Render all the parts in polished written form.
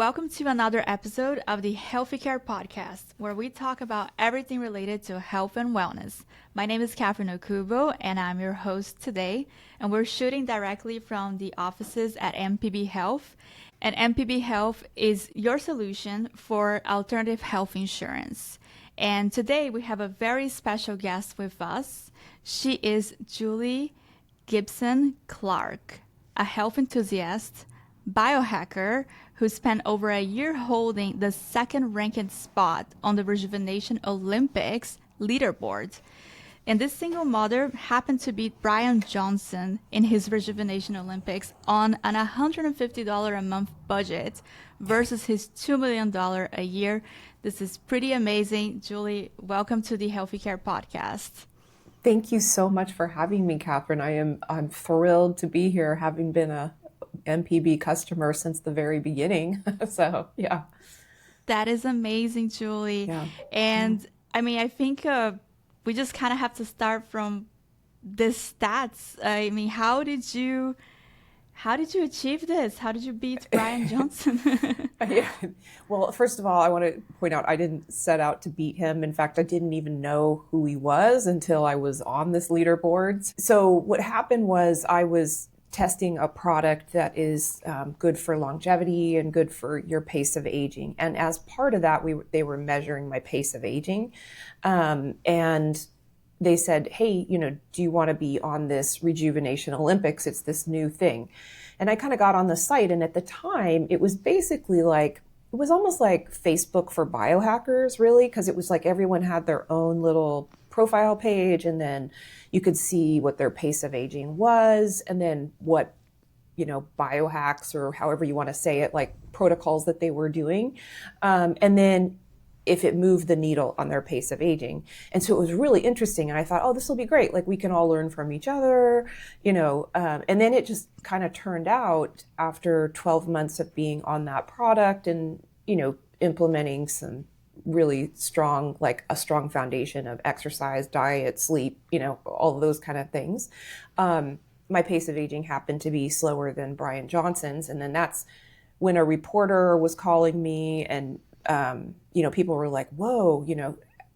Welcome to another episode of the HealthyCare Podcast, where we talk about everything related to health and wellness. My name is Catherine Okubo, and I'm your host today. And we're shooting directly from the offices at MPB Health. And MPB Health is your solution for alternative health insurance. And today we have a very special guest with us. She is Julie Gibson Clark, a health enthusiast, biohacker who spent over a year holding the second-ranked spot on the Rejuvenation Olympics leaderboard. And this single mother happened to beat Bryan Johnson in his Rejuvenation Olympics on an $150 a month budget versus his $2 million a year. This is pretty amazing. Julie, welcome to the HealthyCare Podcast. Thank you so much for having me, Catherine. I'm thrilled to be here, having been a MPB customer since the very beginning. So, yeah. That is amazing, Julie. Yeah. And I think we just kind of have to start from the stats. How did you achieve this? How did you beat Bryan Johnson? Yeah. Well, first of all, I want to point out I didn't set out to beat him. In fact, I didn't even know who he was until I was on this leaderboard. So what happened was I was testing a product that is good for longevity and good for your pace of aging. And as part of that, they were measuring my pace of aging. And they said, hey, do you want to be on this Rejuvenation Olympics? It's this new thing. And I kind of got on the site. And at the time, it was basically it was almost like Facebook for biohackers, really, because it was like everyone had their own little profile page, and then you could see what their pace of aging was, and then what, biohacks, or however you want to say it, like protocols that they were doing. And then if it moved the needle on their pace of aging. And so it was really interesting. And I thought, oh, this will be great. Like, we can all learn from each other, and then it just kind of turned out after 12 months of being on that product and, implementing some really strong, like a strong foundation of exercise, diet, sleep, all of those kind of things. My pace of aging happened to be slower than Bryan Johnson's. And then that's when a reporter was calling me and, people were like, whoa,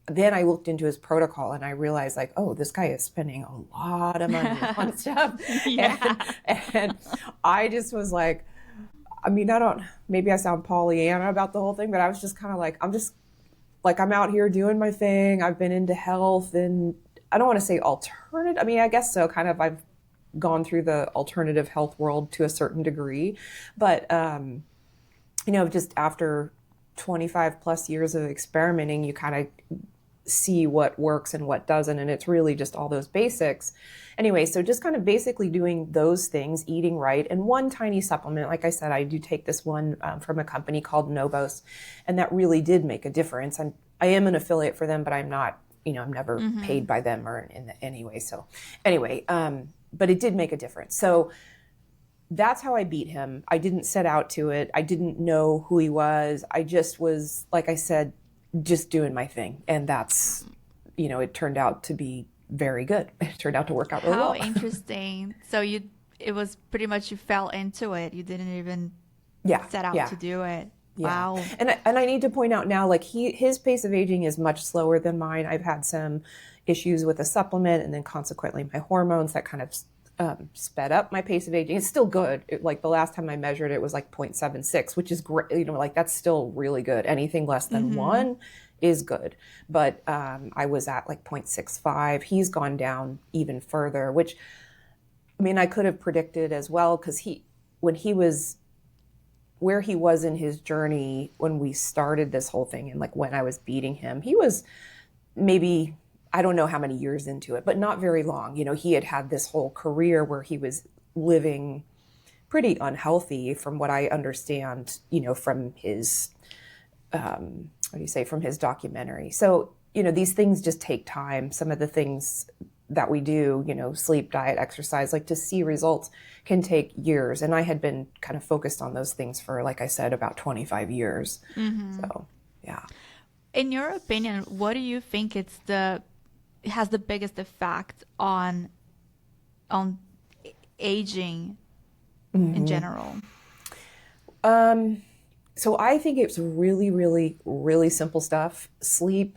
then I looked into his protocol and I realized, like, oh, this guy is spending a lot of money on stuff. Yeah. And I just was like, maybe I sound Pollyanna about the whole thing, but I was just kind of like, I'm out here doing my thing. I've been into health, and I don't want to say alternative. I guess so. Kind of, I've gone through the alternative health world to a certain degree, but, just after 25 plus years of experimenting, you kind of see what works and what doesn't. And it's really just all those basics. Anyway, so just kind of basically doing those things, eating right, and one tiny supplement. Like I said, I do take this one from a company called Novos, and that really did make a difference. I am an affiliate for them, but I'm not, I'm never paid by them or in any way. So anyway, but it did make a difference. So that's how I beat him. I didn't set out to it. I didn't know who he was. I just was, like I said, just doing my thing. And that's, it turned out to be very good. It turned out to work out really well. How interesting. So it was pretty much you fell into it. You didn't even set out to do it. Yeah. Wow. And I need to point out now, like his pace of aging is much slower than mine. I've had some issues with a supplement, and then consequently my hormones that kind of sped up my pace of aging. It's still good. Like the last time I measured it was like 0.76, which is great. That's still really good. Anything less than 1 is good. But I was at like 0.65. He's gone down even further, which, I could have predicted as well, because when he was where he was in his journey when we started this whole thing, and like when I was beating him, he was maybe, I don't know how many years into it, but not very long. He had this whole career where he was living pretty unhealthy, from what I understand, from his, from his documentary. So, these things just take time. Some of the things that we do, sleep, diet, exercise, like to see results can take years. And I had been kind of focused on those things for, like I said, about 25 years. So, yeah. In your opinion, what do you think has the biggest effect on aging in general? So I think it's really, really, really simple stuff. Sleep,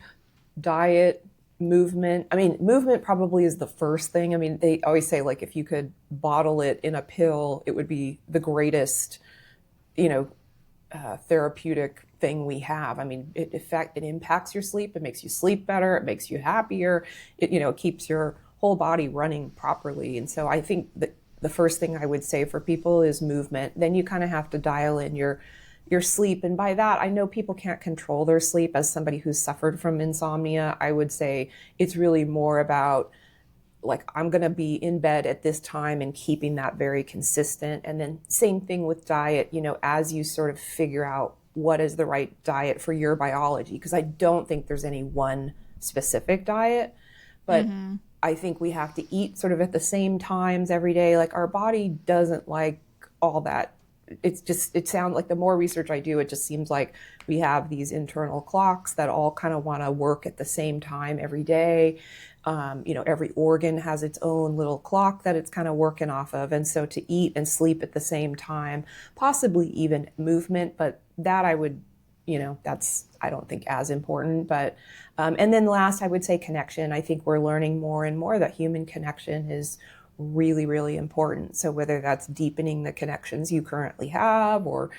diet, movement. I mean, movement probably is the first thing. I mean, they always say, like, if you could bottle it in a pill, it would be the greatest, therapeutic thing we have. I mean, in fact, it impacts your sleep. It makes you sleep better. It makes you happier. It keeps your whole body running properly. And so I think that the first thing I would say for people is movement. Then you kind of have to dial in your sleep. And by that, I know people can't control their sleep. As somebody who's suffered from insomnia, I would say it's really more about, like, I'm going to be in bed at this time and keeping that very consistent. And then same thing with diet, as you sort of figure out what is the right diet for your biology, because I don't think there's any one specific diet, but I think we have to eat sort of at the same times every day. Like, our body doesn't like all that. It sounds like, the more research I do, it just seems like we have these internal clocks that all kind of want to work at the same time every day. Every organ has its own little clock that it's kind of working off of. And so to eat and sleep at the same time, possibly even movement, but that I would, that's, I don't think, as important. But, and then last, I would say connection. I think we're learning more and more that human connection is really, really important. So whether that's deepening the connections you currently have or,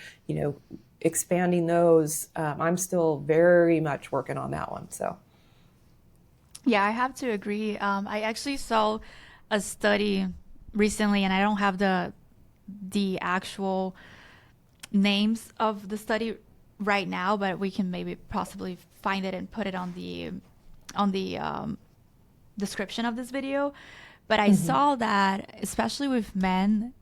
expanding those, I'm still very much working on that one. So. Yeah, I have to agree. I actually saw a study recently, and I don't have the actual names of the study right now, but we can maybe possibly find it and put it on the description of this video. But I saw that, especially with men,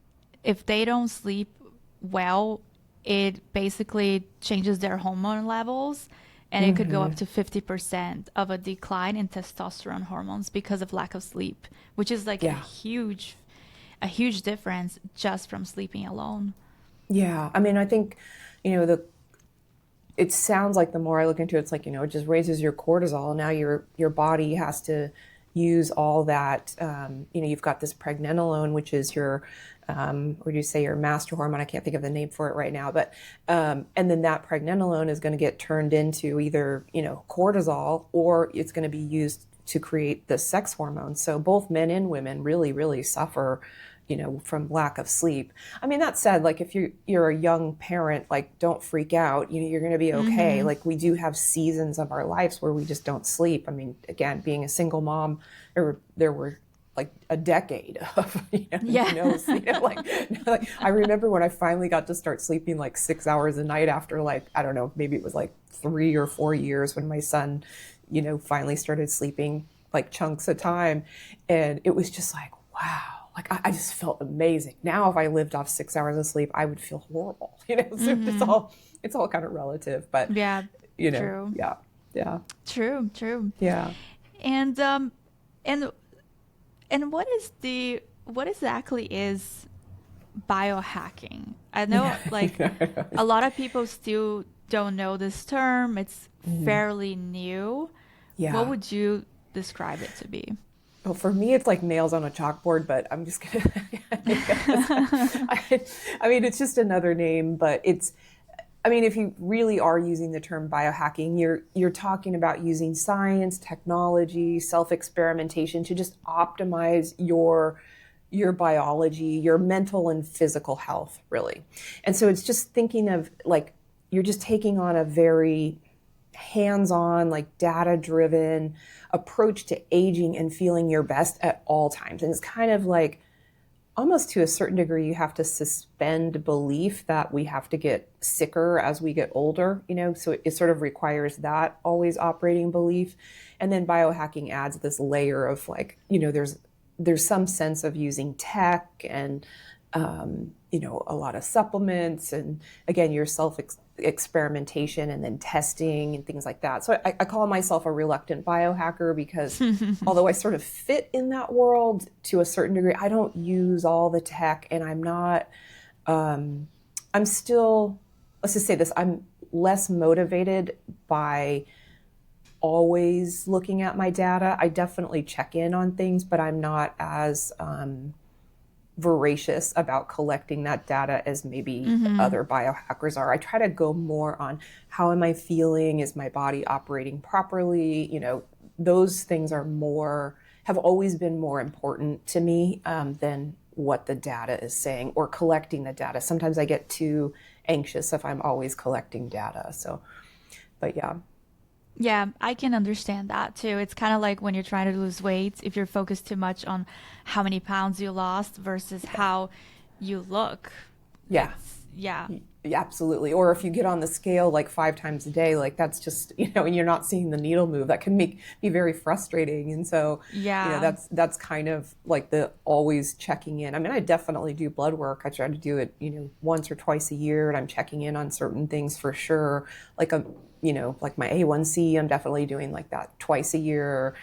if they don't sleep well, it basically changes their hormone levels, and it could go up to 50% of a decline in testosterone hormones because of lack of sleep, which is like a huge difference just from sleeping alone. Yeah. I mean, I think, it sounds like the more I look into it, it's like, it just raises your cortisol. Now your body has to use all that. You've got this pregnenolone, which is your, what do you say, your master hormone? I can't think of the name for it right now, but, and then that pregnenolone is going to get turned into either, cortisol, or it's going to be used to create the sex hormone. So both men and women really, really suffer, from lack of sleep. I mean, that said, like, if you're a young parent, like, don't freak out, you're going to be okay. Like, we do have seasons of our lives where we just don't sleep. I mean, again, being a single mom, there were like a decade of, no sleep. Like, I remember when I finally got to start sleeping like 6 hours a night after, like, I don't know, maybe it was like 3 or 4 years, when my son, finally started sleeping like chunks of time. And it was just like, wow. Like, I just felt amazing. Now, if I lived off 6 hours of sleep, I would feel horrible. So it's all kind of relative, but true. Yeah. True. Yeah. And what exactly is biohacking? I know, like, a lot of people still don't know this term. It's fairly new. Yeah. What would you describe it to be? Well, for me, it's like nails on a chalkboard, but I'm just going to, I mean, it's just another name, but if you really are using the term biohacking, you're talking about using science, technology, self-experimentation to just optimize your biology, your mental and physical health, really. And so it's just thinking of, like, you're just taking on a very hands-on, like, data-driven approach to aging and feeling your best at all times. And it's kind of like, almost to a certain degree, you have to suspend belief that we have to get sicker as we get older, so it sort of requires that always operating belief. And then biohacking adds this layer of, like, there's some sense of using tech and, a lot of supplements, and again, your experimentation and then testing and things like that. So I call myself a reluctant biohacker because although I sort of fit in that world to a certain degree, I don't use all the tech, and I'm not, I'm still, let's just say this, I'm less motivated by always looking at my data. I definitely check in on things, but I'm not as voracious about collecting that data as maybe other biohackers are. I try to go more on how am I feeling? Is my body operating properly? You know, those things have always been more important to me than what the data is saying or collecting the data. Sometimes I get too anxious if I'm always collecting data. So, but yeah. Yeah, I can understand that too. It's kind of like when you're trying to lose weight, if you're focused too much on how many pounds you lost versus how you look. Yeah. Yeah. Yeah, absolutely. Or if you get on the scale like 5 times a day, like that's just, you know, and you're not seeing the needle move, that can be very frustrating. And so, yeah, you know, that's kind of like the always checking in. I mean, I definitely do blood work. I try to do it, you know, once or twice a year, and I'm checking in on certain things for sure. Like you know, like my A1C, I'm definitely doing like that twice a year.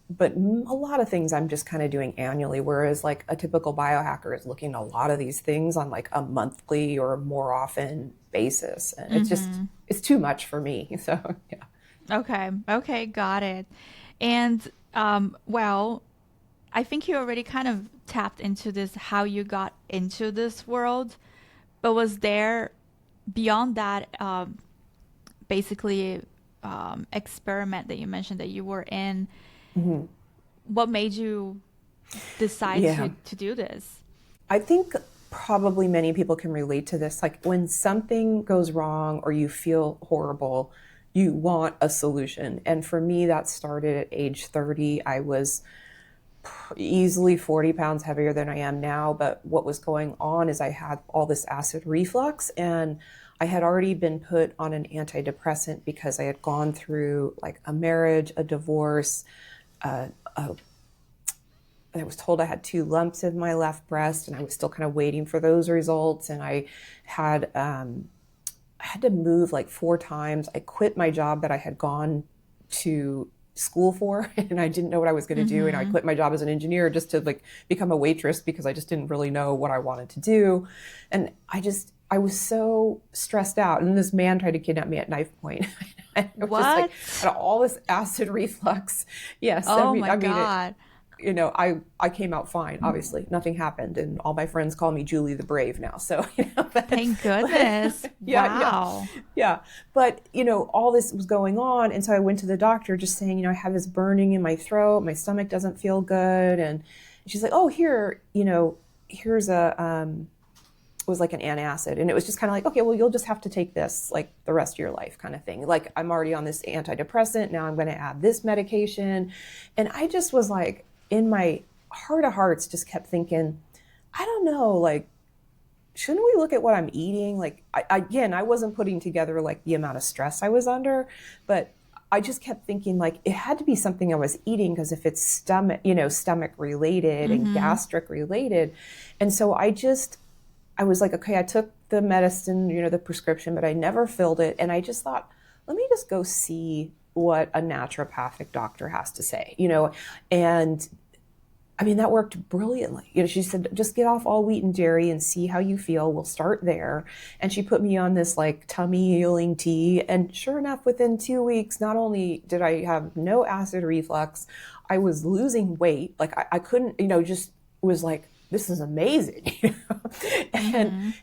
But a lot of things I'm just kind of doing annually, whereas like a typical biohacker is looking at a lot of these things on like a monthly or more often basis. And it's too much for me. So, yeah. Okay, got it. And well, I think you already kind of tapped into this, how you got into this world, but was there beyond that basically experiment that you mentioned that you were in? What made you decide to do this? I think probably many people can relate to this. Like when something goes wrong or you feel horrible, you want a solution. And for me, that started at age 30. I was easily 40 pounds heavier than I am now. But what was going on is I had all this acid reflux, and I had already been put on an antidepressant because I had gone through like a marriage, a divorce, I was told I had 2 lumps in my left breast, and I was still kind of waiting for those results. And I had to move like 4 times. I quit my job that I had gone to school for, and I didn't know what I was going to do. And I quit my job as an engineer just to like become a waitress because I just didn't really know what I wanted to do. And I was so stressed out. And this man tried to kidnap me at knife point. What? Just like, had all this acid reflux. Yes. Oh my God. You know, I came out fine, obviously. Nothing happened. And all my friends call me Julie the Brave now. So, you know, thank goodness. Wow. Yeah. But, you know, all this was going on. And so I went to the doctor just saying, you know, I have this burning in my throat. My stomach doesn't feel good. And she's like, oh, here, you know, here's it was like an antacid. And it was just kind of like, okay, well, you'll just have to take this like the rest of your life kind of thing. Like I'm already on this antidepressant. Now I'm going to add this medication. And I just was like, in my heart of hearts, just kept thinking, I don't know, like, shouldn't we look at what I'm eating? Like, I wasn't putting together like the amount of stress I was under, but I just kept thinking like it had to be something I was eating, because if it's stomach related and gastric related. And so I was like, okay, I took the medicine, you know, the prescription, but I never filled it. And I just thought, let me just go see what a naturopathic doctor has to say, you know. And I mean, that worked brilliantly. You know, she said, just get off all wheat and dairy and see how you feel. We'll start there. And she put me on this like tummy healing tea. And sure enough, within 2 weeks, not only did I have no acid reflux, I was losing weight. Like I couldn't, you know, just was like, this is amazing. You know?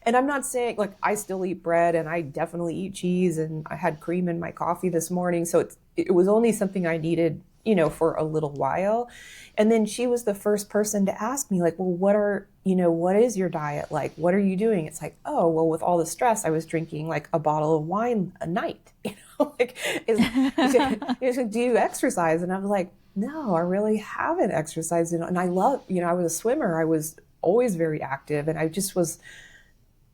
And I'm not saying, like, I still eat bread and I definitely eat cheese, and I had cream in my coffee this morning. So it was only something I needed, you know, for a little while. And then she was the first person to ask me, like, well, what is your diet like? What are you doing? It's like, oh, well, with all the stress, I was drinking like a bottle of wine a night. You know, like, do you exercise? And I was like, no, I really haven't exercised. And I love, you know, I was a swimmer. I was always very active. And I just was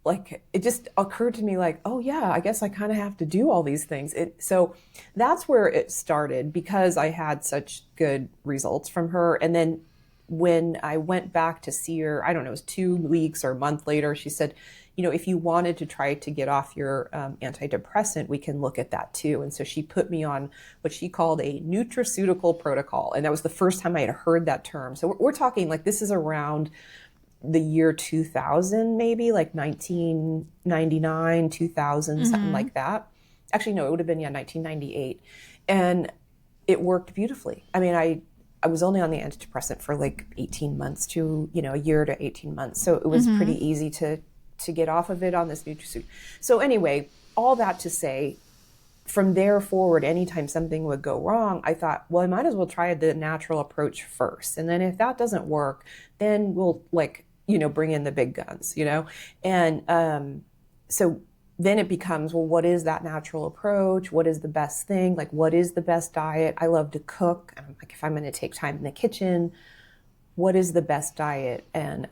like, it just occurred to me like, oh yeah, I guess I kind of have to do all these things. So that's where it started, because I had such good results from her. And then when I went back to see her, I don't know, it was 2 weeks or a month later, she said, you know, if you wanted to try to get off your antidepressant, we can look at that too. And so she put me on what she called a nutraceutical protocol. And that was the first time I had heard that term. So we're talking like, this is around the year 2000, maybe like 1999, 2000, something like that. Actually, no, it would have been, 1998. And it worked beautifully. I mean, I was only on the antidepressant for like 18 months to, a year to 18 months. So it was pretty easy to get off of it on this nutraceutical. So anyway, all that to say, from there forward, anytime something would go wrong, I thought, well, I might as well try the natural approach first. And then if that doesn't work, then we'll bring in the big guns, And so then it becomes, well, what is that natural approach? What is the best thing? Like, what is the best diet? I love to cook. And I'm like, if I'm going to take time in the kitchen, what is the best diet? And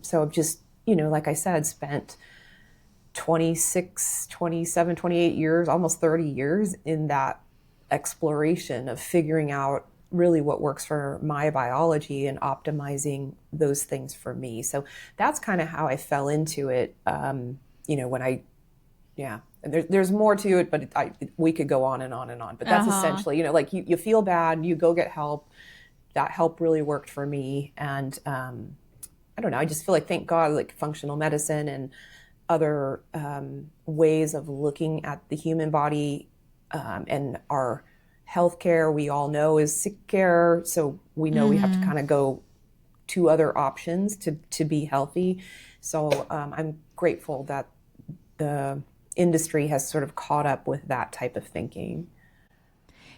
so I've just, like I said, spent 26, 27, 28 years, almost 30 years in that exploration of figuring out really what works for my biology and optimizing those things for me. So that's kind of how I fell into it. There's more to it, but we could go on and on and on. But that's essentially, like you feel bad, you go get help. That help really worked for me. And I don't know, I just feel like, thank God, like functional medicine and other ways of looking at the human body and our healthcare, we all know, is sick care. So we know we have to kind of go to other options to be healthy. So I'm grateful that the industry has sort of caught up with that type of thinking.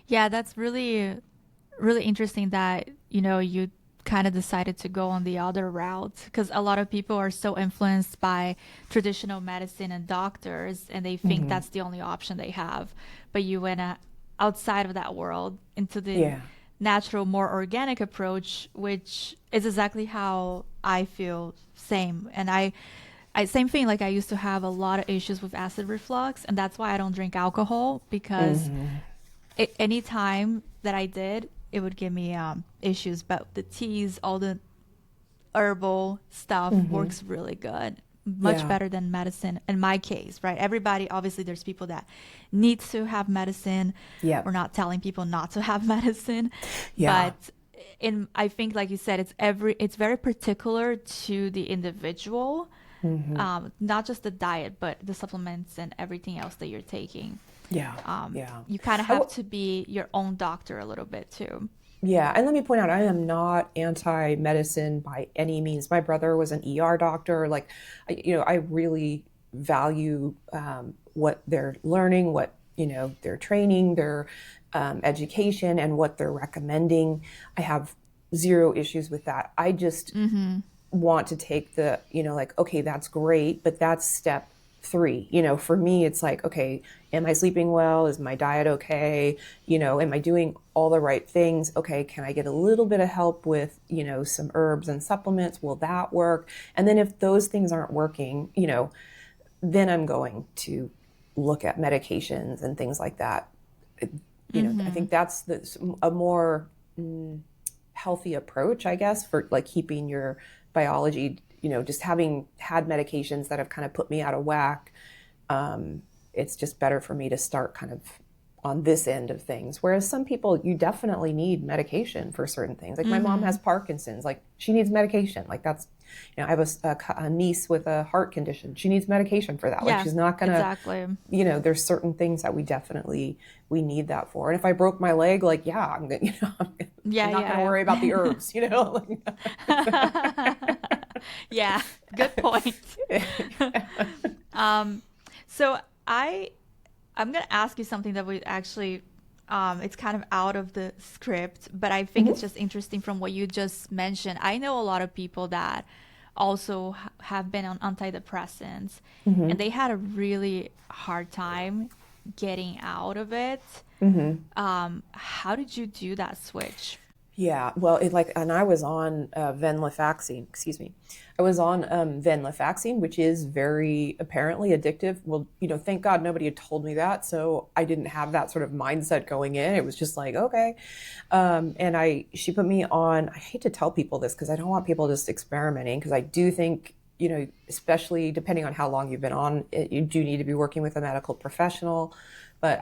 Yeah, that's really, really interesting that, you kind of decided to go on the other route, because a lot of people are so influenced by traditional medicine and doctors, and they think that's the only option they have. But you went outside of that world into the natural, more organic approach, which is exactly how I feel. Same. And I same thing. Like, I used to have a lot of issues with acid reflux, and that's why I don't drink alcohol, because any time that I did, it would give me issues. But the teas, all the herbal stuff works really good, much better than medicine in my case, right? Everybody, obviously, there's people that need to have medicine. Yeah, we're not telling people not to have medicine. Yeah, but I think, like you said, it's very particular to the individual. Not just the diet, but the supplements and everything else that you're taking. You kind of have to be your own doctor a little bit too. Yeah, and let me point out, I am not anti-medicine by any means. My brother was an ER doctor. Like, I really value what they're learning, what their training, their education, and what they're recommending. I have zero issues with that. I just want to take the, okay, that's great, but that's step 3. For me, it's like, okay, am I sleeping well? Is my diet okay? Am I doing all the right things? Okay, can I get a little bit of help with, some herbs and supplements? Will that work? And then if those things aren't working, then I'm going to look at medications and things like that. I think that's a more healthy approach, I guess, for like keeping your biology, just having had medications that have kind of put me out of whack. It's just better for me to start kind of on this end of things. Whereas some people, you definitely need medication for certain things. Like my mom has Parkinson's, like she needs medication. Like that's, I have a niece with a heart condition. She needs medication for that. Like she's not going to, there's certain things that we need that for. And if I broke my leg, like, I'm not going to worry about the herbs, Yeah, good point. So I'm going to ask you something that we actually, it's kind of out of the script, but I think it's just interesting from what you just mentioned. I know a lot of people that also have been on antidepressants, and they had a really hard time getting out of it. How did you do that switch? Yeah, well, and I was on venlafaxine, I was on venlafaxine, which is very apparently addictive. Well, thank God nobody had told me that. So I didn't have that sort of mindset going in. It was just like, okay. And she put me on, I hate to tell people this because I don't want people just experimenting, because I do think, especially depending on how long you've been on it, you do need to be working with a medical professional. but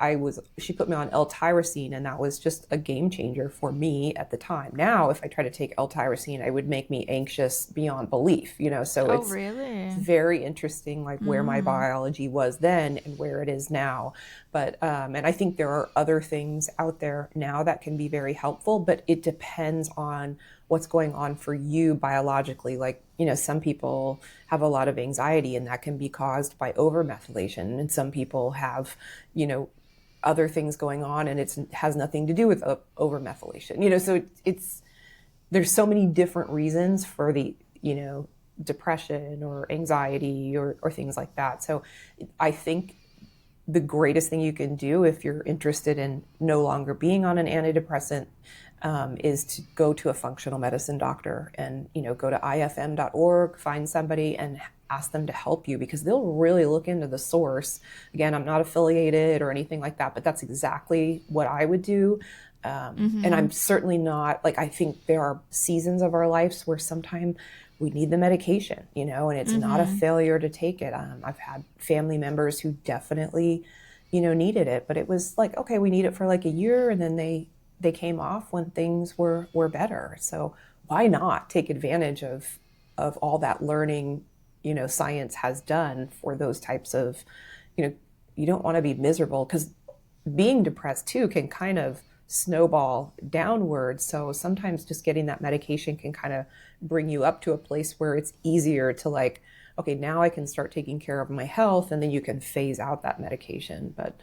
she put me on L-tyrosine, and that was just a game changer for me at the time. Now, if I try to take L-tyrosine, it would make me anxious beyond belief, so Oh, really? it's very interesting, like where my biology was then and where it is now. But, and I think there are other things out there now that can be very helpful, but it depends on what's going on for you biologically. Like, some people have a lot of anxiety, and that can be caused by overmethylation. And some people have, other things going on, and it has nothing to do with overmethylation. So there's so many different reasons for the, depression or anxiety or things like that. So I think the greatest thing you can do if you're interested in no longer being on an antidepressant is to go to a functional medicine doctor and, go to ifm.org, find somebody and ask them to help you, because they'll really look into the source. Again, I'm not affiliated or anything like that, but that's exactly what I would do. And I'm certainly not, like, I think there are seasons of our lives where sometimes we need the medication, and it's not a failure to take it. I've had family members who definitely, needed it, but it was like, okay, we need it for like a year, and then they came off when things were better. So why not take advantage of all that learning, science has done for those types of, you don't want to be miserable, because being depressed too can kind of snowball downward. So sometimes just getting that medication can kind of bring you up to a place where it's easier to, like, okay, now I can start taking care of my health, and then you can phase out that medication. But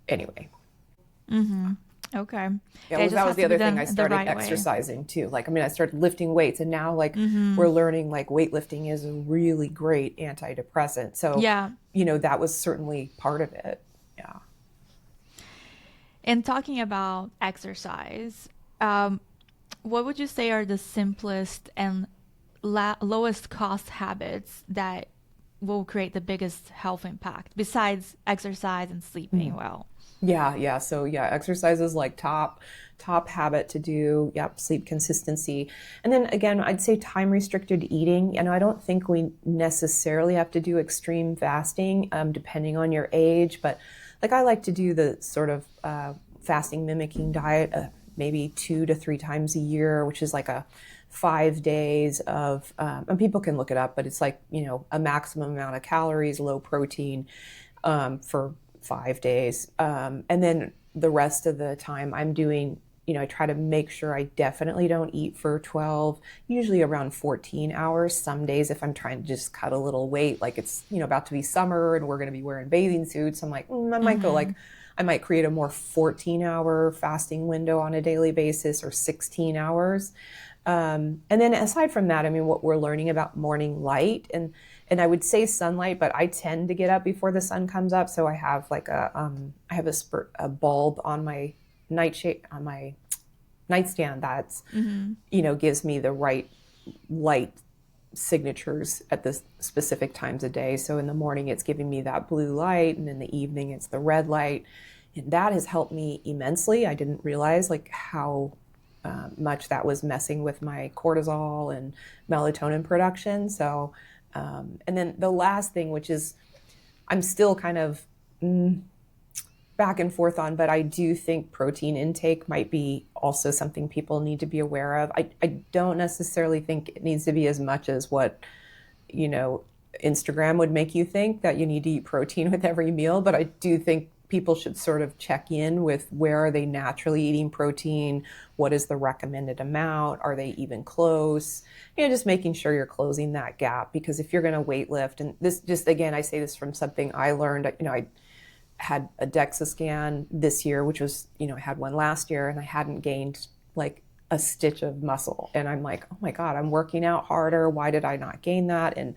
anyway. Okay. Yeah, that was the other thing. I started exercising too. Like, I started lifting weights, and now, like, we're learning, like, weightlifting is a really great antidepressant. So, yeah, that was certainly part of it. Yeah. And talking about exercise, what would you say are the simplest and lowest cost habits that will create the biggest health impact besides exercise and sleeping well? Yeah. So exercise is like top habit to do. Yep. Sleep consistency. And then again, I'd say time restricted eating. I don't think we necessarily have to do extreme fasting, depending on your age, but like, I like to do the sort of fasting mimicking diet, maybe 2 to 3 times a year, which is like a 5 days of, and people can look it up, but it's like, a maximum amount of calories, low protein, for 5 days. And then the rest of the time I'm doing, I try to make sure I definitely don't eat for 12, usually around 14 hours. Some days, if I'm trying to just cut a little weight, like it's, about to be summer and we're going to be wearing bathing suits, I'm like, I might go like, I might create a more 14-hour fasting window on a daily basis, or 16 hours. And then aside from that, what we're learning about morning light, and I would say sunlight, but I tend to get up before the sun comes up. So I have like a bulb on my on my nightstand that's, gives me the right light signatures at the specific times of day. So in the morning, it's giving me that blue light, and in the evening, it's the red light. And that has helped me immensely. I didn't realize like how much that was messing with my cortisol and melatonin production. So, and then the last thing, which is I'm still kind of back and forth on, but I do think protein intake might be also something people need to be aware of. I don't necessarily think it needs to be as much as what, Instagram would make you think, that you need to eat protein with every meal. But I do think people should sort of check in with, where are they naturally eating protein? What is the recommended amount? Are they even close? Just making sure you're closing that gap, because if you're going to weight lift, and this just, again, I say this from something I learned, I had a DEXA scan this year, which was, I had one last year, and I hadn't gained like a stitch of muscle. And I'm like, oh my God, I'm working out harder. Why did I not gain that? And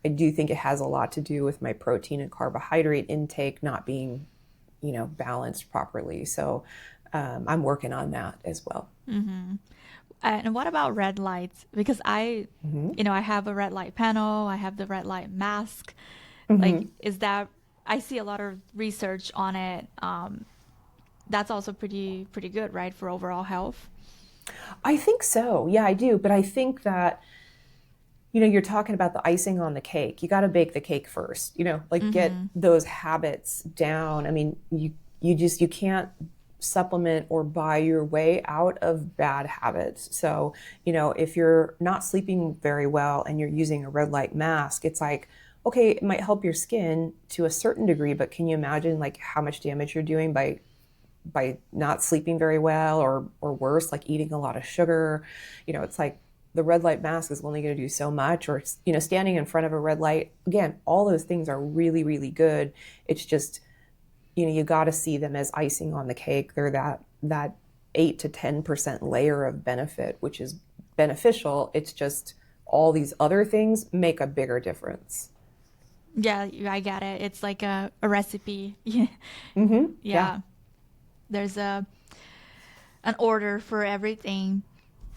I do think it has a lot to do with my protein and carbohydrate intake not being, balanced properly. So I'm working on that as well. And what about red lights? Because I have a red light panel, I have the red light mask. Like, is that, I see a lot of research on it. That's also pretty good, right, for overall health? I think so. Yeah, I do. But I think that, you're talking about the icing on the cake. You got to bake the cake first, get those habits down. you can't supplement or buy your way out of bad habits. So, if you're not sleeping very well and you're using a red light mask, it's like, okay, it might help your skin to a certain degree, but can you imagine like how much damage you're doing by not sleeping very well, or worse, like eating a lot of sugar? It's like the red light mask is only going to do so much, or, standing in front of a red light. Again, all those things are really, really good. It's just, you got to see them as icing on the cake. They're that 8 to 10% layer of benefit, which is beneficial. It's just all these other things make a bigger difference. Yeah, I get it. It's like a recipe. Yeah. Mm-hmm. Yeah. There's an order for everything.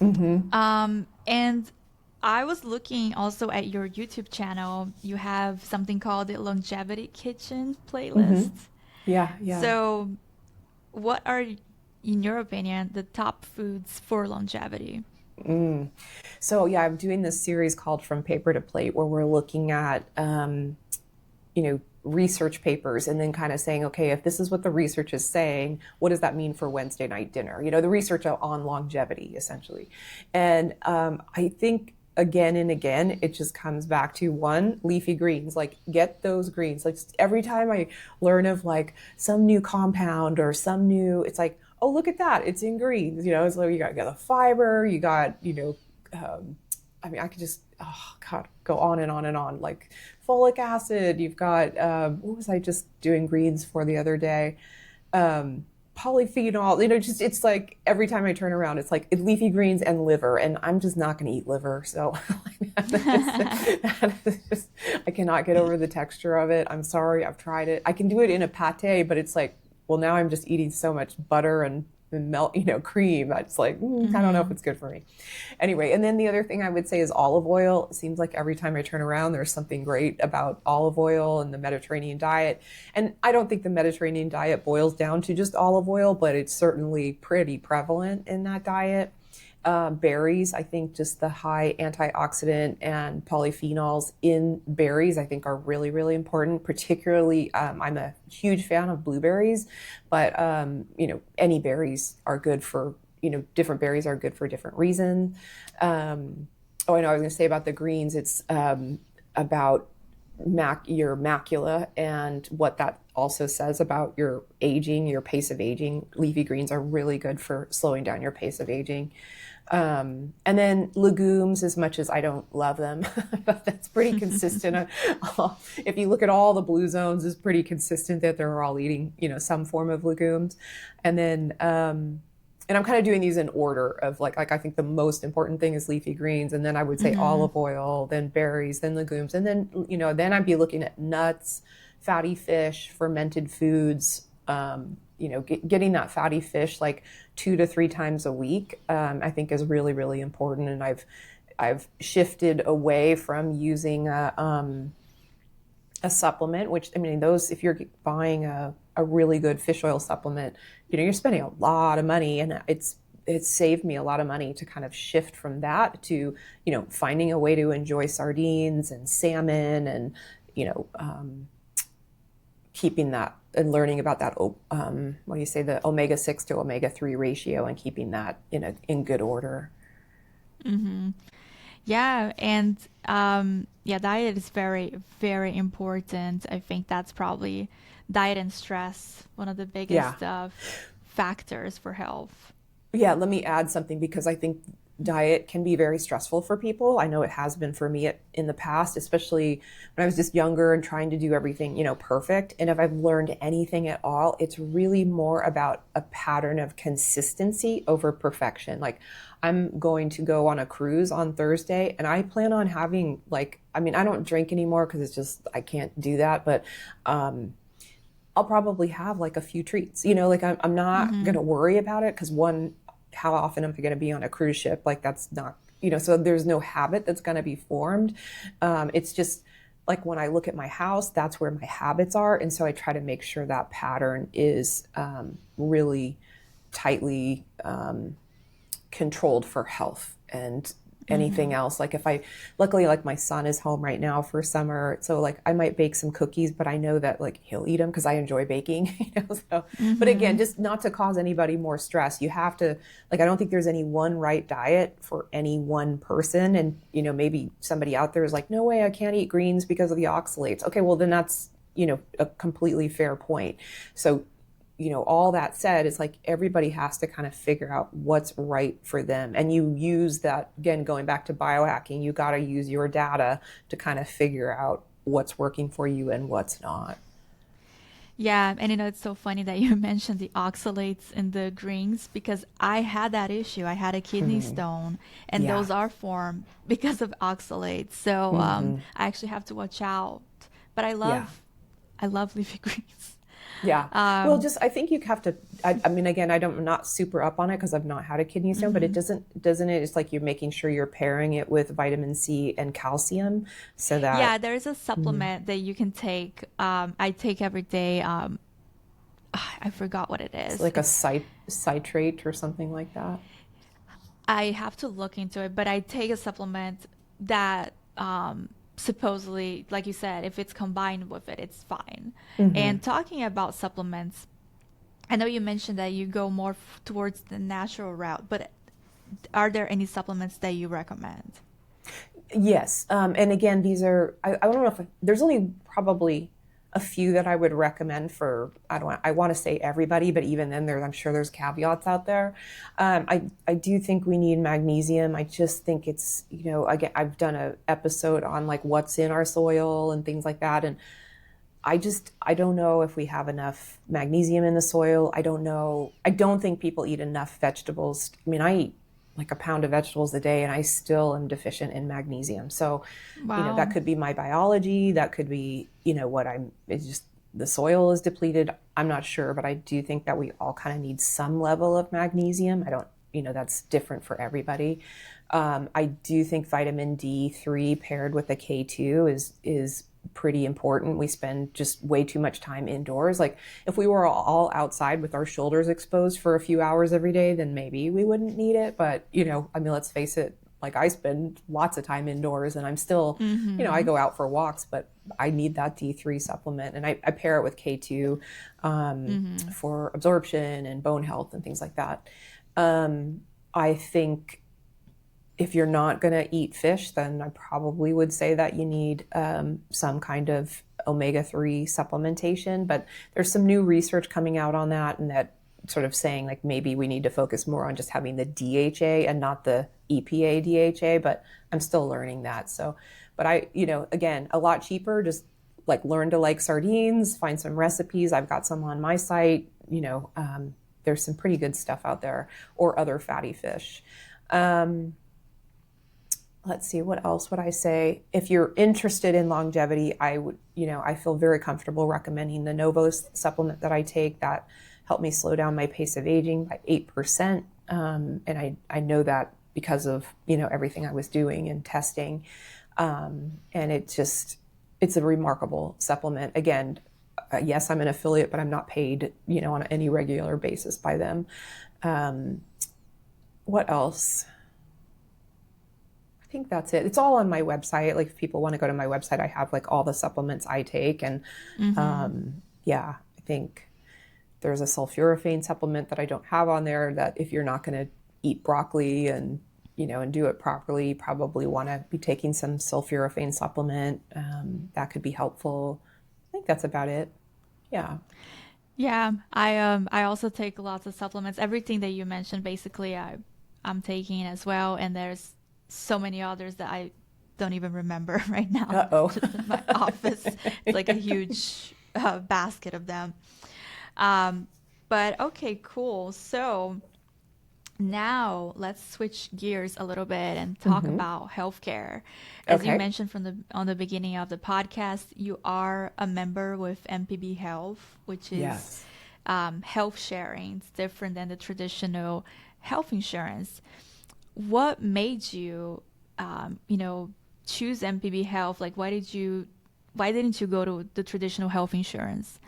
Mm-hmm. And I was looking also at your YouTube channel. You have something called the Longevity Kitchen playlist. Mm-hmm. Yeah. So what are, in your opinion, the top foods for longevity? So I'm doing this series called From Paper to Plate, where we're looking at, research papers, and then kind of saying, okay, if this is what the research is saying, what does that mean for Wednesday night dinner? The research on longevity, essentially. And I think again and again, it just comes back to one, leafy greens. Like, get those greens. Like, every time I learn of like some new compound or some new, it's like, oh, look at that, it's in greens. So you got the fiber, you got, I could just, oh God, go on and on and on. Like folic acid, you've got, what was I just doing greens for the other day? Polyphenol, it's like every time I turn around, it's like leafy greens and liver, and I'm just not going to eat liver. So I cannot get over the texture of it. I'm sorry, I've tried it. I can do it in a pate, but it's like, well, now I'm just eating so much butter and melt, cream. It's like, I don't know if it's good for me. Anyway, and then the other thing I would say is olive oil. It seems like every time I turn around, there's something great about olive oil and the Mediterranean diet. And I don't think the Mediterranean diet boils down to just olive oil, but it's certainly pretty prevalent in that diet. Berries, I think just the high antioxidant and polyphenols in berries, I think are really, really important. Particularly, I'm a huge fan of blueberries, but, any berries are good for, different berries are good for different reasons. I know I was going to say about the greens, it's about your macula and what that also says about your aging, your pace of aging. Leafy greens are really good for slowing down your pace of aging. And then legumes, as much as I don't love them, that's pretty consistent. If you look at all the blue zones, it's pretty consistent that they're all eating, some form of legumes. And then, and I'm kind of doing these in order of like I think the most important thing is leafy greens. And then I would say olive oil, then berries, then legumes. And then, then I'd be looking at nuts, fatty fish, fermented foods, getting that fatty fish like 2 to 3 times a week, I think is really, really important. And I've shifted away from using a supplement, which, those, if you're buying a really good fish oil supplement, you're spending a lot of money, and it's saved me a lot of money to kind of shift from that to, finding a way to enjoy sardines and salmon and, keeping that and learning about that, the omega-6 to omega-3 ratio, and keeping that in good order. Mm-hmm. Yeah. And, diet is very, very important. I think that's probably diet and stress, one of the biggest factors for health. Yeah. Let me add something, because I think diet can be very stressful for people. I know it has been for me in the past, especially when I was just younger and trying to do everything, perfect. And if I've learned anything at all, it's really more about a pattern of consistency over perfection. Like, I'm going to go on a cruise on Thursday, and I plan on having I don't drink anymore because it's just, I can't do that. But, I'll probably have like a few treats, I'm not going to worry about it, because one, how often am I going to be on a cruise ship? Like, that's not, so there's no habit that's going to be formed. It's just like, when I look at my house, that's where my habits are. And so I try to make sure that pattern is really tightly controlled for health. And anything else. Like luckily, like my son is home right now for summer. So like I might bake some cookies, but I know that like he'll eat them because I enjoy baking, so, but again, just not to cause anybody more stress. You have to, like, I don't think there's any one right diet for any one person. And, maybe somebody out there is like, no way, I can't eat greens because of the oxalates. Okay, well then that's, a completely fair point. So all that said, it's like everybody has to kind of figure out what's right for them. And you use that, again, going back to biohacking, you got to use your data to kind of figure out what's working for you and what's not. Yeah, and it's so funny that you mentioned the oxalates in the greens because I had that issue. I had a kidney stone, and those are formed because of oxalates. So I actually have to watch out. But I love leafy greens. Yeah. Well, I think you have to, I mean, again, I'm not super up on it because I've not had a kidney stone, but it doesn't it? It's like you're making sure you're pairing it with vitamin C and calcium so that. Yeah, there's a supplement that you can take. I take every day. I forgot what it is. It's like a citrate or something like that. I have to look into it, but I take a supplement that, supposedly, like you said, if it's combined with it, it's fine. And talking about supplements, I know you mentioned that you go more towards the natural route, but are there any supplements that you recommend? Yes. And again, these are, I don't know if there's only probably a few that I would recommend for, I want to say everybody, but even then I'm sure there's caveats out there. I do think we need magnesium. I just think it's, again, I've done an episode on like what's in our soil and things like that. And I don't know if we have enough magnesium in the soil. I don't know. I don't think people eat enough vegetables. I mean, I eat like a pound of vegetables a day and I still am deficient in magnesium. So, that could be my biology. That could be, it's just the soil is depleted. I'm not sure, but I do think that we all kind of need some level of magnesium. I don't, that's different for everybody. I do think vitamin D3 paired with a K2 is pretty important. We spend just way too much time indoors. Like if we were all outside with our shoulders exposed for a few hours every day, then maybe we wouldn't need it. But, I mean, let's face it, like I spend lots of time indoors and I'm still, I go out for walks, but I need that D3 supplement. And I pair it with K2 for absorption and bone health and things like that. I think if you're not going to eat fish, then I probably would say that you need some kind of omega-3 supplementation. But there's some new research coming out on that, and that sort of saying like maybe we need to focus more on just having the DHA and not the EPA DHA. But I'm still learning that. So, but I, again, a lot cheaper. Just like learn to like sardines, find some recipes. I've got some on my site. There's some pretty good stuff out there, or other fatty fish. Let's see, what else would I say? If you're interested in longevity, I would, I feel very comfortable recommending the Novos supplement that I take that helped me slow down my pace of aging by 8%. And I know that because of, everything I was doing and testing. And it's a remarkable supplement. Again, yes, I'm an affiliate, but I'm not paid, on any regular basis by them. What else? I think that's it. It's all on my website. Like if people want to go to my website, I have like all the supplements I take. And I think there's a sulforaphane supplement that I don't have on there that if you're not going to eat broccoli and, and do it properly, you probably want to be taking some sulforaphane supplement. That could be helpful. I think that's about it. Yeah. Yeah. I also take lots of supplements. Everything that you mentioned, basically I'm taking as well. And there's so many others that I don't even remember right now. Uh-oh. Just in my office. It's like a huge basket of them. But okay, cool. So now let's switch gears a little bit and talk about healthcare. As you mentioned on the beginning of the podcast, you are a member with MPB Health, which is health sharing. It's different than the traditional health insurance. What made you, choose MPB Health? Like, why didn't you go to the traditional health insurance?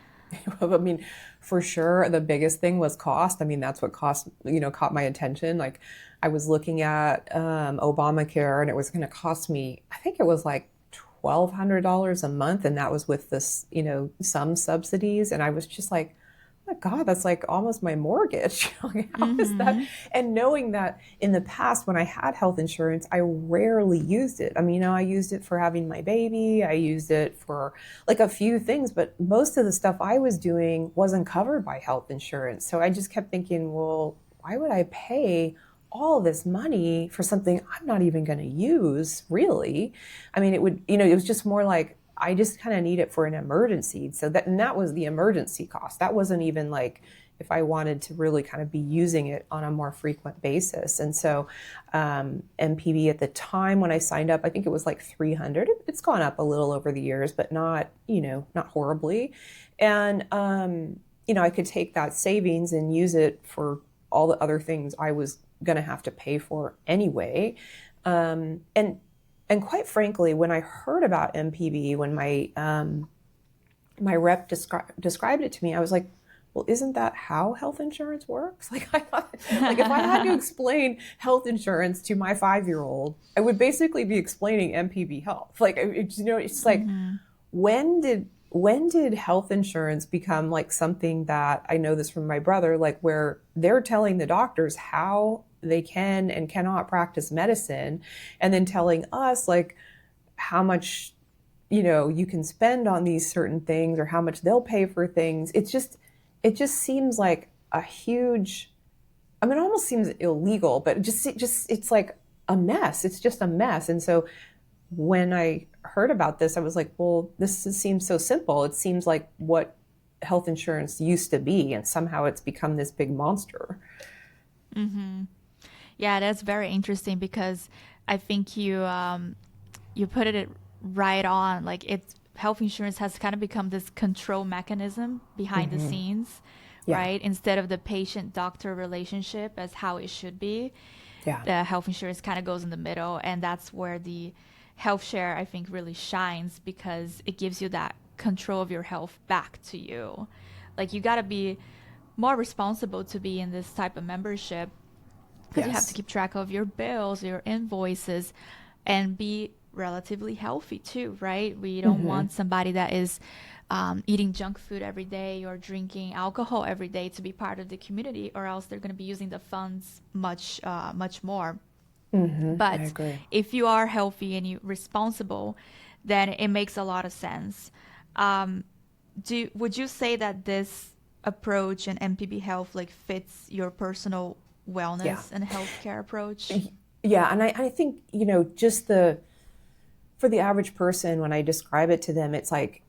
I mean, for sure, the biggest thing was cost. I mean, that's what caught my attention. Like, I was looking at Obamacare, and it was going to cost me, I think it was like $1,200 a month, and that was with this, some subsidies. And I was just like, oh my God, that's like almost my mortgage. Like, how is that? And knowing that in the past, when I had health insurance, I rarely used it. I mean, I used it for having my baby. I used it for like a few things, but most of the stuff I was doing wasn't covered by health insurance. So I just kept thinking, well, why would I pay all this money for something I'm not even going to use, really? I mean, it was just more like, I just kind of need it for an emergency. And that was the emergency cost. That wasn't even like if I wanted to really kind of be using it on a more frequent basis. And so MPB at the time when I signed up, I think it was like $300. It's gone up a little over the years, but not horribly. And, I could take that savings and use it for all the other things I was going to have to pay for anyway. And quite frankly, when I heard about MPB, when my rep described it to me, I was like, well, isn't that how health insurance works? Like, I thought, like if I had to explain health insurance to my 5-year-old, I would basically be explaining MPB Health. Like, it's like, when did health insurance become like something that, I know this from my brother, like where they're telling the doctors how they can and cannot practice medicine, and then telling us like how much, you can spend on these certain things or how much they'll pay for things. It just seems like a huge, I mean, it almost seems illegal, but it's like a mess. It's just a mess. And so when I heard about this, I was like, well, seems so simple. It seems like what health insurance used to be, and somehow it's become this big monster. Mm-hmm. Yeah, that's very interesting, because I think you put it right on. Like, health insurance has kind of become this control mechanism behind the scenes, right? Instead of the patient-doctor relationship as how it should be, the health insurance kind of goes in the middle, and that's where the health share, I think, really shines, because it gives you that control of your health back to you. Like, you got to be more responsible to be in this type of membership, because you have to keep track of your bills, your invoices, and be relatively healthy too, right? We don't want somebody that is eating junk food every day or drinking alcohol every day to be part of the community, or else they're going to be using the funds much more. But if you are healthy and you're responsible, then it makes a lot of sense. Would you say that this approach in MPB Health like fits your personal wellness and healthcare approach? Yeah, and I think, just for the average person, when I describe it to them, it's like,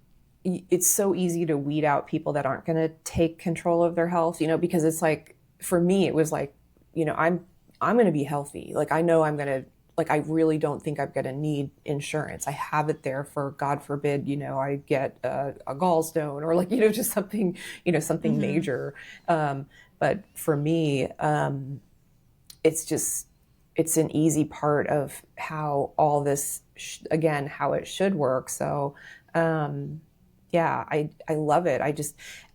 it's so easy to weed out people that aren't going to take control of their health, because it's like, for me, it was like, I'm going to be healthy. Like, I know I'm going to, like, I really don't think I'm going to need insurance. I have it there for, God forbid, I get a gallstone or like, just something, something major. But for me, it's an easy part of how all this, again, how it should work. So, I love it.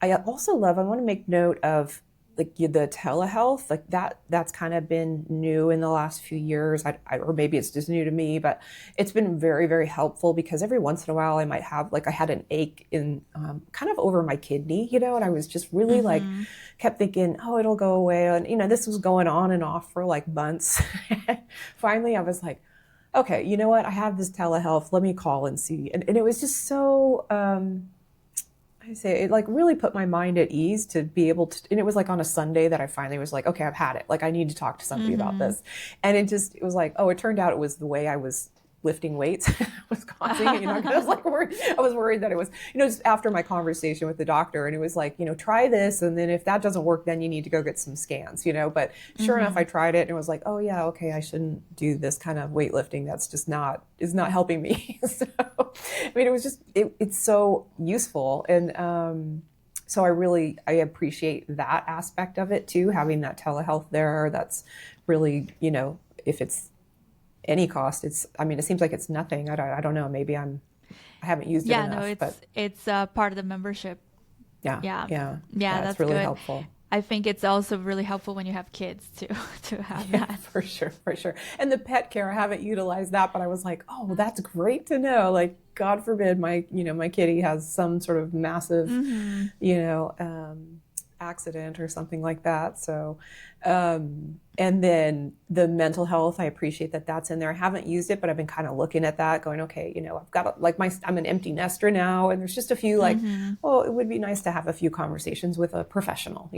I also love, I want to make note of like the telehealth, like that's kind of been new in the last few years. Or maybe it's just new to me, but it's been very, very helpful, because every once in a while I might have, like, I had an ache in kind of over my kidney, and I was just really like, kept thinking, oh, it'll go away. And, this was going on and off for like months. Finally, I was like, okay, you know what? I have this telehealth. Let me call and see. And it was just so, it like really put my mind at ease to be able to, and it was like on a Sunday that I finally was like, okay, I've had it. Like, I need to talk to somebody about this. And it was like, oh, it turned out it was the way I was lifting weights was causing it. I was like worried. I was worried that it was, just after my conversation with the doctor, and it was like, try this, and then if that doesn't work, then you need to go get some scans, But sure enough, I tried it, and it was like, oh yeah, okay, I shouldn't do this kind of weightlifting. That's just is not helping me. So, I mean, it was just, it's so useful, and so I appreciate that aspect of it too, having that telehealth there. That's really, if it's any cost, it seems like it's nothing. I don't know. Maybe I haven't used it enough. It's part of the membership Yeah. Yeah. Yeah. Yeah, It's that's really good. helpful. I think it's also really helpful when you have kids to have Yeah, that. for sure, for sure. And the pet care, I haven't utilized that, but I was like, oh, that's great to know. Like, God forbid my kitty has some sort of massive, Mm-hmm. you know, accident or something like that. So, and then the mental health, I appreciate that that's in there. I haven't used it, but I've been kind of looking at that going, okay, I've got I'm an empty nester now. And there's just a few Mm-hmm. oh, it would be nice to have a few conversations with a professional.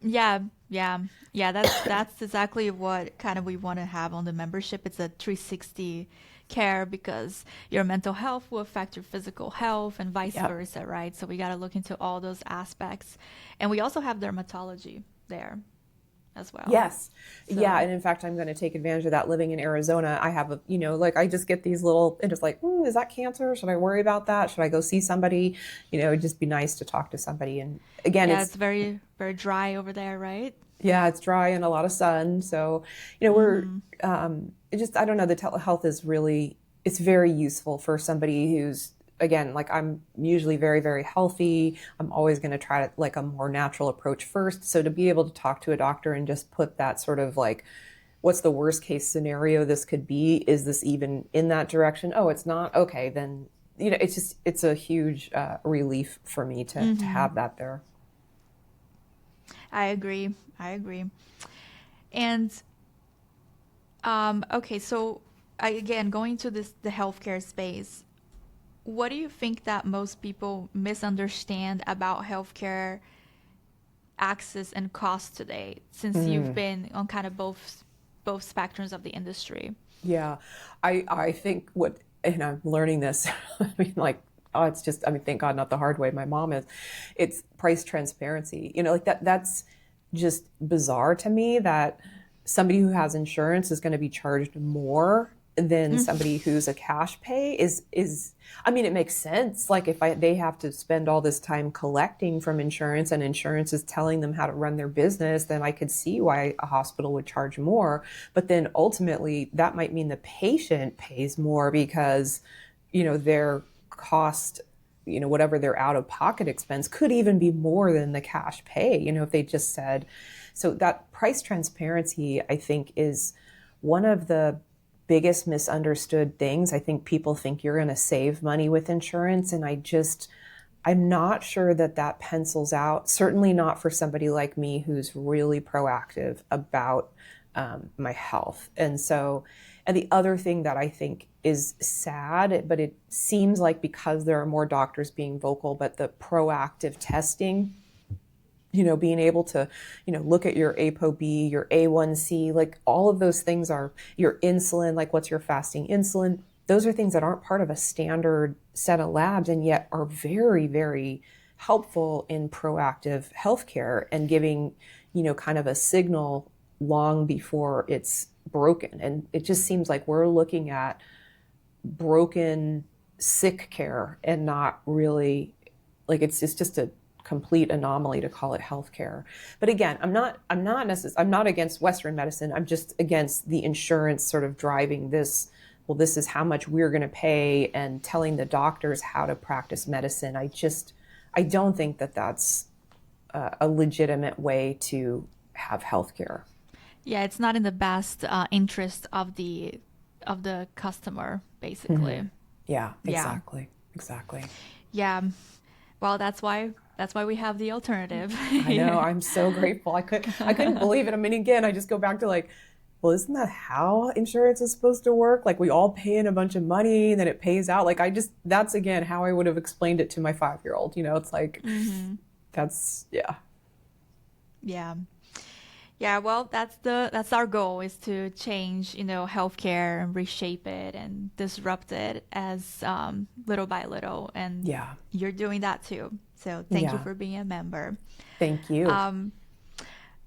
Yeah, yeah, yeah. That's exactly what kind of we want to have on the membership. It's a 360 care because your mental health will affect your physical health and vice Yep. versa, right? So we got to look into all those aspects, and we also have dermatology there as well. Yes. Yeah. So And in fact, I'm going to take advantage of that living in Arizona. I have I just get these little, and just like, is that cancer? Should I worry about that? Should I go see somebody? It'd just be nice to talk to somebody. And again, yeah, it's very very dry over there, right? it's dry and a lot of sun. So, Mm-hmm. I don't know, the telehealth is really, it's very useful for somebody who's, again, like I'm usually very, very healthy. I'm always going to try like a more natural approach first. So to be able to talk to a doctor and just put that sort of like, what's the worst case scenario this could be? Is this even in that direction? Oh, it's not. Okay, then, it's a huge relief for me to Mm-hmm. have that there. I agree. I agree. And okay, so again, going to the healthcare space, what do you think that most people misunderstand about healthcare access and cost today, since you've been on kind of both spectrums of the industry? Yeah, I think and I'm learning this. I mean, like, oh, it's just, I mean, thank God, not the hard way. My mom is. It's price transparency. Like that's just bizarre to me that somebody who has insurance is going to be charged more than somebody who's a cash pay is. I mean, it makes sense. Like if they have to spend all this time collecting from insurance and insurance is telling them how to run their business, then I could see why a hospital would charge more. But then ultimately that might mean the patient pays more because, their cost, whatever their out of pocket expense could even be more than the cash pay, if they just said. So that price transparency, I think, is one of the biggest misunderstood things. I think people think you're going to save money with insurance. And I'm not sure that pencils out. Certainly not for somebody like me who's really proactive about my health. And the other thing that I think is sad, but it seems like because there are more doctors being vocal, but the proactive testing, being able to, look at your ApoB, your A1C, like all of those things are your insulin, like what's your fasting insulin. Those are things that aren't part of a standard set of labs and yet are very, very helpful in proactive healthcare and giving, kind of a signal long before it's broken. And it just seems like we're looking at broken, sick care and not really, like it's just a complete anomaly to call it healthcare. But again, I'm not against Western medicine. I'm just against the insurance sort of driving this. Well, this is how much we're going to pay and telling the doctors how to practice medicine. I don't think that that's a legitimate way to have healthcare. Yeah, it's not in the best interest of the customer, basically. Yeah, Yeah, exactly. yeah. Well, that's why we have the alternative. I know. I'm so grateful. I couldn't believe it. I mean, again, I just go back to like, well, isn't that how insurance is supposed to work? Like we all pay in a bunch of money and then it pays out. Like that's again how I would have explained it to my 5-year-old. It's like, yeah. Yeah. Yeah, well, that's our goal, is to change, healthcare and reshape it and disrupt it as little by little. And Yeah. you're doing that too. So thank you Yeah. for being a member. Thank you.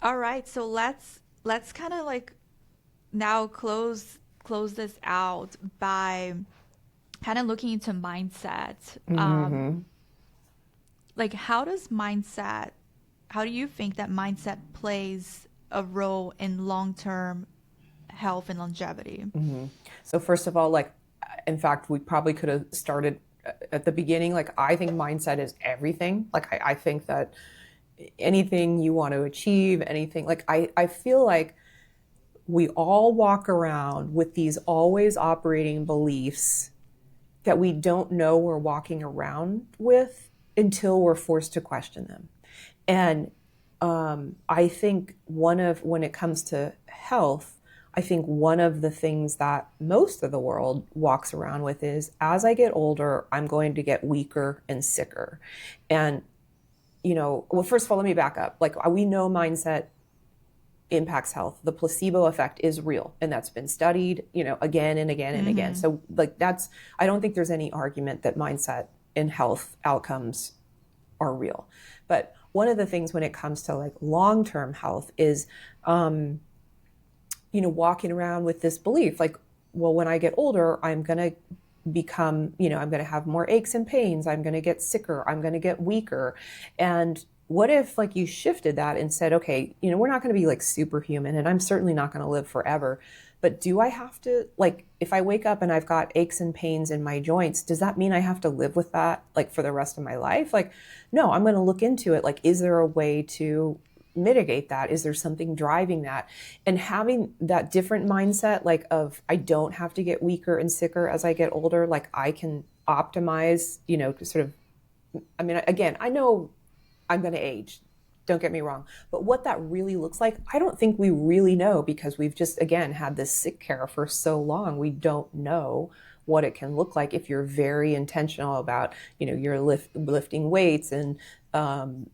All right, so let's kind of like now close this out by kind of looking into mindset. Like how do you think that mindset plays a role in long-term health and longevity? So first of all, like, in fact, we probably could have started at the beginning, like, I think mindset is everything. Like, I think that anything you want to achieve, anything, like, I feel like we all walk around with these always operating beliefs that we don't know we're walking around with until we're forced to question them. And I think when it comes to health, I think one of the things that most of the world walks around with is, as I get older, I'm going to get weaker and sicker. And, well, first of all, let me back up. Like, we know mindset impacts health. The placebo effect is real, and that's been studied, again and again and again. So, like, I don't think there's any argument that mindset and health outcomes are real. But one of the things when it comes to, like, long-term health is, walking around with this belief, like, well, when I get older, I'm going to become, I'm going to have more aches and pains. I'm going to get sicker. I'm going to get weaker. And what if, like, you shifted that and said, okay, we're not going to be like superhuman, and I'm certainly not going to live forever. But do I have to, like, if I wake up and I've got aches and pains in my joints, does that mean I have to live with that, like, for the rest of my life? Like, no, I'm going to look into it. Like, is there a way to mitigate that? Is there something driving that? And having that different mindset, like, of, I don't have to get weaker and sicker as I get older. Like, I can optimize, sort of, I mean, again, I know I'm going to age. Don't get me wrong. But what that really looks like, I don't think we really know, because we've just, again, had this sick care for so long. We don't know what it can look like if you're very intentional about, your lifting weights and,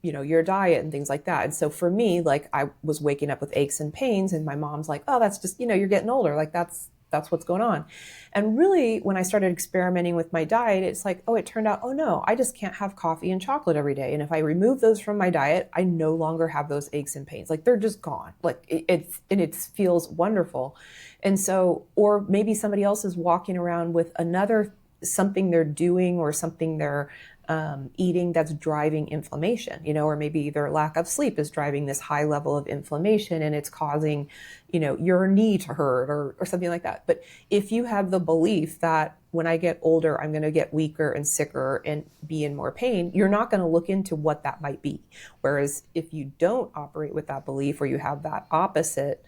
your diet and things like that. And so for me, like, I was waking up with aches and pains, and my mom's like, oh, that's just, you're getting older. Like, that's what's going on. And really, when I started experimenting with my diet, it's like, oh, it turned out, oh no, I just can't have coffee and chocolate every day. And if I remove those from my diet, I no longer have those aches and pains. Like, they're just gone. Like, it feels wonderful. And so, or maybe somebody else is walking around with something they're doing or something they're eating that's driving inflammation, or maybe their lack of sleep is driving this high level of inflammation, and it's causing, your knee to hurt or something like that. But if you have the belief that when I get older, I'm going to get weaker and sicker and be in more pain, you're not going to look into what that might be. Whereas if you don't operate with that belief, or you have that opposite,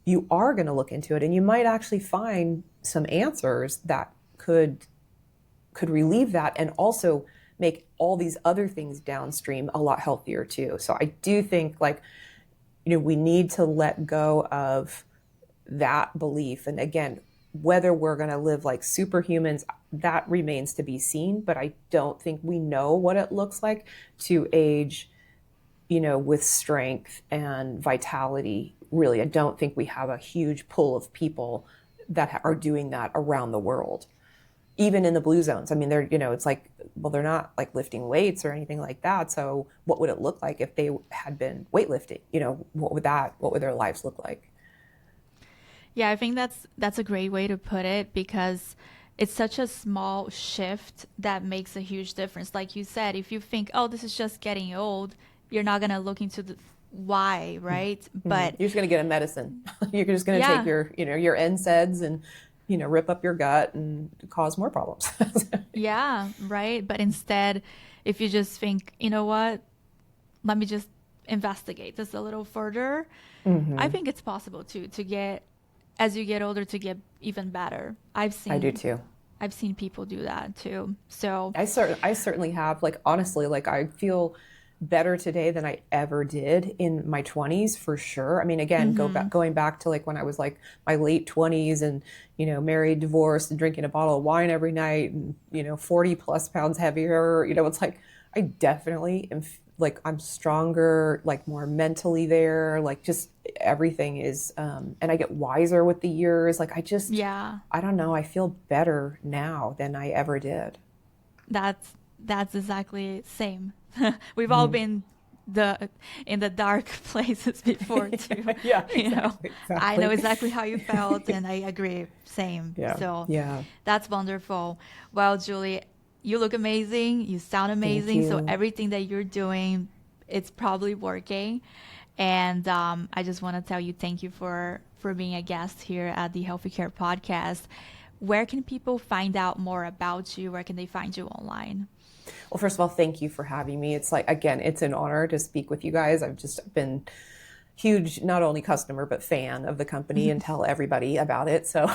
you are going to look into it, and you might actually find some answers that could relieve that, and also make all these other things downstream a lot healthier too. So I do think, like, we need to let go of that belief. And again, whether we're going to live like superhumans, that remains to be seen. But I don't think we know what it looks like to age, with strength and vitality. Really, I don't think we have a huge pool of people that are doing that around the world. Even in the blue zones. I mean, they're, it's like, well, they're not like lifting weights or anything like that. So what would it look like if they had been weightlifting? What would their lives look like? Yeah, I think that's a great way to put it, because it's such a small shift that makes a huge difference. Like you said, if you think, oh, this is just getting old, you're not going to look into the why, right? Mm-hmm. But you're just going to get a medicine. You're just going to take your NSAIDs and rip up your gut and cause more problems. Yeah, right. But instead, if you just think, you know what, let me just investigate this a little further, I think it's possible to get, as you get older, to get even better. I do too. I've seen people do that too. So I certainly have. Like, honestly, like, I feel better today than I ever did in my 20s, for sure. I mean, again, going back to, like, when I was like my late 20s and, married, divorced, and drinking a bottle of wine every night, and, 40 plus pounds heavier, it's like, I definitely am, like, I'm stronger, like, more mentally there, like, just everything is, and I get wiser with the years. Like, I don't know. I feel better now than I ever did. That's exactly same. We've all been in the dark places before too. Yeah, exactly. I know exactly how you felt, and I agree. Same. Yeah. So yeah, that's wonderful. Well, Julie, you look amazing. You sound amazing. So everything that you're doing, it's probably working. And I just want to tell you thank you for being a guest here at the HealthyCare Podcast. where can people find out more about you? Where can they find you online? Well, first of all, thank you for having me. It's like, again, it's an honor to speak with you guys. I've just been huge, not only customer, but fan of the company and tell everybody about it. So,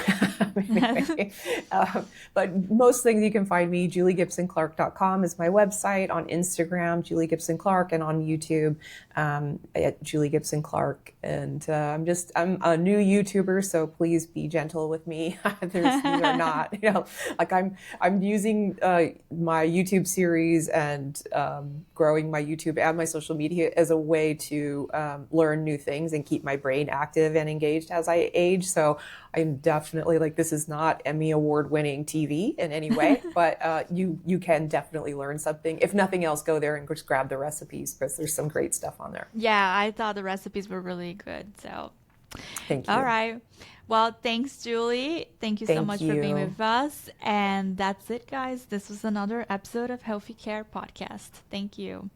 but most things you can find me, juliegibsonclark.com is my website, on Instagram, Julie Gibson Clark, and on YouTube at Julie Gibson Clark. And I'm a new YouTuber, so please be gentle with me. These are not, like I'm using my YouTube series and growing my YouTube and my social media as a way to learn new things and keep my brain active and engaged as I age. So I'm definitely this is not Emmy award winning TV in any way, but you can definitely learn something. If nothing else, go there and just grab the recipes, because there's some great stuff on there. Yeah, I thought the recipes were really good. So thank you. All right. Well, thanks, Julie. Thank you so much for being with us. And that's it, guys. This was another episode of HealthyCare Podcast. Thank you.